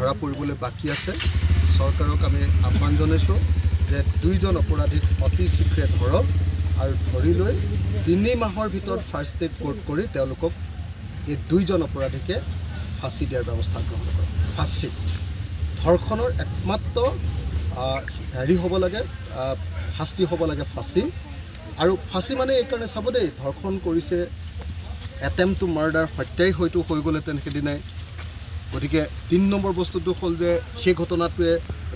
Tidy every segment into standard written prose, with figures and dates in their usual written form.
ধৰা পৰিবলৈ বাকী আছে চৰকাৰক আমি আহ্বান জনাইছোঁ যে দুইজন অপৰাধীক অতি শীঘ্ৰে ধৰক আৰু ধৰি লৈ 3 মাহৰ ভিতৰত ফাৰ্ষ্ট টেক কোৰ্ট কৰি তেওঁলোকক এই দুইজন অপৰাধীকে ফাঁচি দিয়াৰ ব্যৱস্থা গ্ৰহণ কৰক ফাঁচি ধৰ্ষণৰ একমাত্ৰ হেৰি হ'ব লাগে শাস্তি হ'ব লাগে ফাঁচি আৰু ফাঁচি মানে এই কাৰণে চাব দেই ধৰ্ষণ কৰিছে এটেম্প টু মাৰ্ডাৰ হত্যাই হয়তো হৈ গ'লেহেঁতেন সেইদিনাই গতিকে 3 নম্বৰ বস্তুটো হ'ল যে সেই ঘটনাটোৱে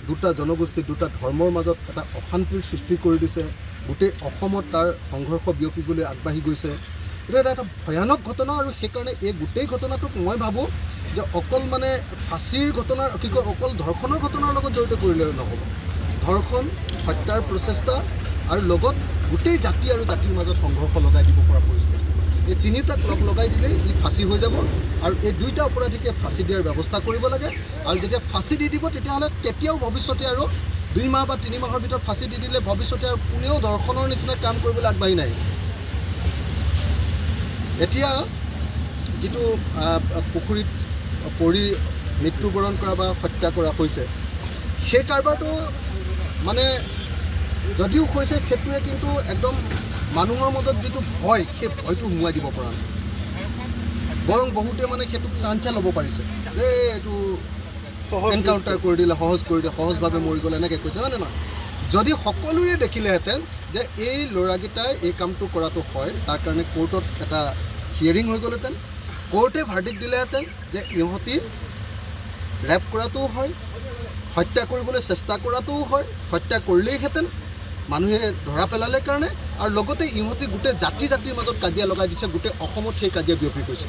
দুটা জনগোষ্ঠী দুটা ধৰ্মৰ মাজত এটা অশান্তিৰ সৃষ্টি কৰি দিছে গোটেই অসমত তাৰ সংঘৰ্ষ বিয়পিবলৈ আগবাঢ়ি গৈছে এটা ভয়ানক ঘটনা আৰু সেইকাৰণে এই গোটেই ঘটনাটোক মই ভাবোঁ যে অকল মানে ফাঁচিৰ ঘটনাৰ কি কয় অকল ধৰ্ষণৰ ঘটনাৰ লগত জড়িত কৰিলে নহ'ব ধৰ্ষণ হত্যাৰ প্ৰচেষ্টা আৰু লগত গোটেই জাতি আৰু জাতিৰ মাজত সংঘৰ্ষ লগাই দিব পৰা পৰিস্থিতি এই তিনিটাক লগাই দিলেই ই ফাঁচি হৈ যাব আৰু এই দুইটা অপৰাধীকে ফাঁচি দিয়াৰ ব্যৱস্থা কৰিব লাগে আৰু যেতিয়া ফাঁচি দি দিব তেতিয়াহ'লে কেতিয়াও ভৱিষ্যতে আৰু 2 মাহ বা 3 মাহৰ ভিতৰত ফাঁচি দি দিলে ভৱিষ্যতে আৰু কোনেও ধৰ্ষণৰ নিচিনা কাম কৰিবলৈ আগবাঢ়ি নাই এতিয়া যিটো পুখুৰীত পৰি মৃত্যুবৰণ কৰা বা হত্যা কৰা হৈছে সেই কাৰবাৰটো মানে যদিও হৈছে সেইটোৱে কিন্তু একদম মানুহৰ মাজত যিটো ভয় সেই ভয়টো সোমোৱাই দিব পৰা নাই বৰং বহুতে মানে সেইটোক চাঞ্চা ল'ব পাৰিছে যে এইটো এনকাউণ্টাৰ কৰি দিলে সহজ কৰি দিয়ে সহজভাৱে মৰি গ'ল এনেকৈ কৈছে হয়নে নহয় যদি সকলোৰে দেখিলেহেঁতেন যে এই ল'ৰাকেইটাই এই কামটো কৰাটো হয় তাৰ কাৰণে কোৰ্টত এটা হিয়াৰিং হৈ গ'লহেঁতেন কোৰ্টে ভাৰ্ডিক্ট দিলেহেঁতেন যে ইহঁতি ৰেপ কৰাটোও হয় হত্যা কৰিবলৈ চেষ্টা কৰাটোও হয় হত্যা কৰিলেইহেঁতেন মানুহে ধৰা পেলালে কাৰণে আৰু লগতে ইহঁতি গোটেই জাতিৰ মাজত কাজিয়া লগাই দিছে গোটেই অসমত সেই কাজিয়া বিয়পি গৈছে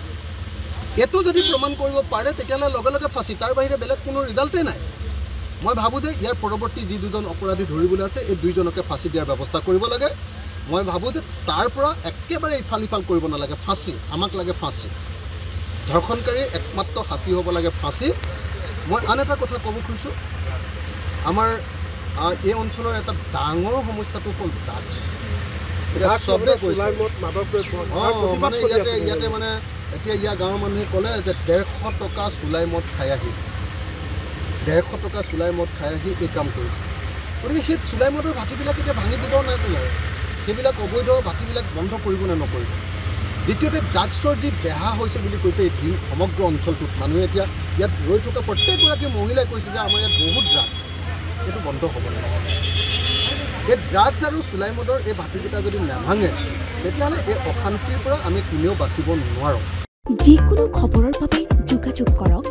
এইটো যদি প্ৰমাণ কৰিব পাৰে তেতিয়াহ'লে লগে লগে ফাঁচি তাৰ বাহিৰে বেলেগ কোনো ৰিজাল্টেই নাই মই ভাবোঁ যে ইয়াৰ পৰৱৰ্তী যি দুজন অপৰাধী ধৰিবলৈ আছে এই দুইজনকে ফাঁচি দিয়াৰ ব্যৱস্থা কৰিব লাগে মই ভাবোঁ যে তাৰ পৰা একেবাৰে ইফাল সিফাল কৰিব নালাগে ফাঁচি আমাক লাগে ফাঁচি ধৰ্ষণকাৰীৰ একমাত্ৰ শাস্তি হ'ব লাগে ফাঁচি মই আন এটা কথা ক'ব খুজিছোঁ আমাৰ এই অঞ্চলৰ এটা ডাঙৰ সমস্যাটো হ'ল ড্ৰাগছ এতিয়া চবে কৈছে মানে ইয়াতে মানে এতিয়া ইয়াৰ গাঁৱৰ মানুহে ক'লে যে 150 টকা চুলাই মদ খাই আহি 150 টকা চুলাই মদ খাই আহি এই কাম কৰিছে গতিকে সেই চুলাই মদৰ ভাটিবিলাক এতিয়া ভাঙি দিব নাই তোলাই সেইবিলাক অবৈধ ভাটিবিলাক বন্ধ কৰিব নে নকৰিব দ্বিতীয়তে ড্ৰাগছৰ যি বেহা হৈছে বুলি কৈছে এই সমগ্ৰ অঞ্চলটোত মানুহে এতিয়া ইয়াত ৰৈ থকা প্ৰত্যেকগৰাকী মহিলাই কৈছে যে আমাৰ ইয়াত বহুত ড্ৰাগছ এইটো বন্ধ হ'ব লাগে এই ড্ৰাগছ আৰু চুলাই মদৰ এই ভাটিকেইটা যদি নাভাঙে তেতিয়াহ'লে এই অশান্তিৰ পৰা আমি কোনেও বাচিব নোৱাৰোঁ যিকোনো খবৰৰ বাবে যোগাযোগ কৰক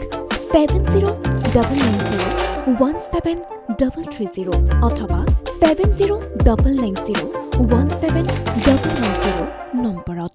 7099017330 অথবা 7099017333